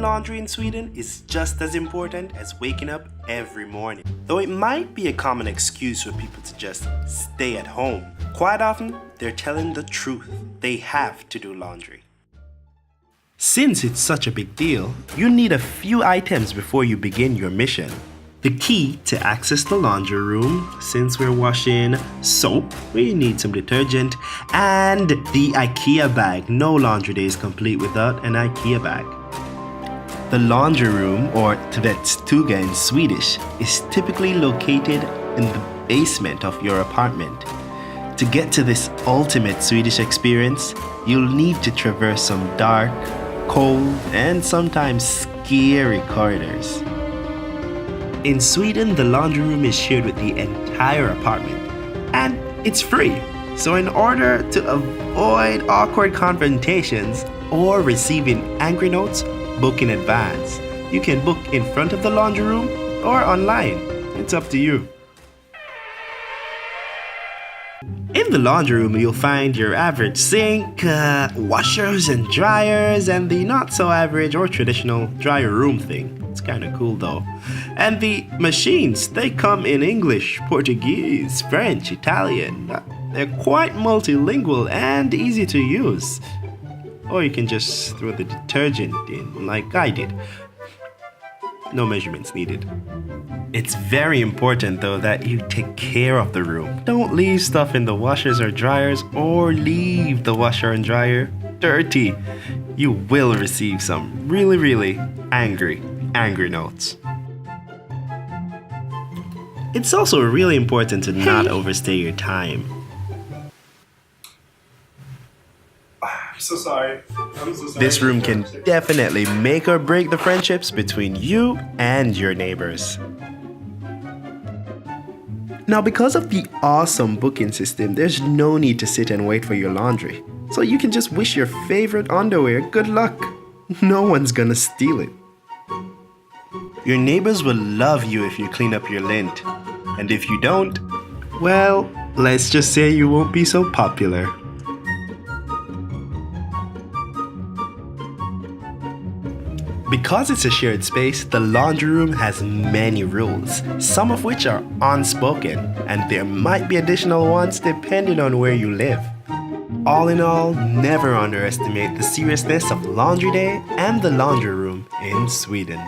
laundry in Sweden is just as important as waking up every morning. Though it might be a common excuse for people to just stay at home, quite often they're telling the truth. They have to do laundry. Since it's such a big deal, you need a few items before you begin your mission. The key to access the laundry room, since we're washing soap, we need some detergent, and the IKEA bag. No laundry day is complete without an IKEA bag. The laundry room, or tvättstuga in Swedish, is typically located in the basement of your apartment. To get to this ultimate Swedish experience, you'll need to traverse some dark, cold, and sometimes scary corridors. In Sweden, the laundry room is shared with the entire apartment, and it's free. So in order to avoid awkward confrontations or receiving angry notes, book in advance. You can book in front of the laundry room or online. It's up to you. In the laundry room, you'll find your average sink, washers and dryers, and the not so average or traditional dryer room thing. It's kind of cool though. And the machines, they come in English, Portuguese, French, Italian. They're quite multilingual and easy to use. Or you can just throw the detergent in like I did. No measurements needed. It's very important though that you take care of the room. Don't leave stuff in the washers or dryers, or leave the washer and dryer dirty. You will receive some really angry notes. It's also really important to not overstay your time. I'm so sorry. This room can definitely make or break the friendships between you and your neighbors. Now, because of the awesome booking system, there's no need to sit and wait for your laundry. So you can just wish your favorite underwear good luck. No one's gonna steal it. Your neighbors will love you if you clean up your lint. And if you don't, well, let's just say you won't be so popular. Because it's a shared space, the laundry room has many rules, some of which are unspoken, and there might be additional ones depending on where you live. All in all, never underestimate the seriousness of laundry day and the laundry room in Sweden.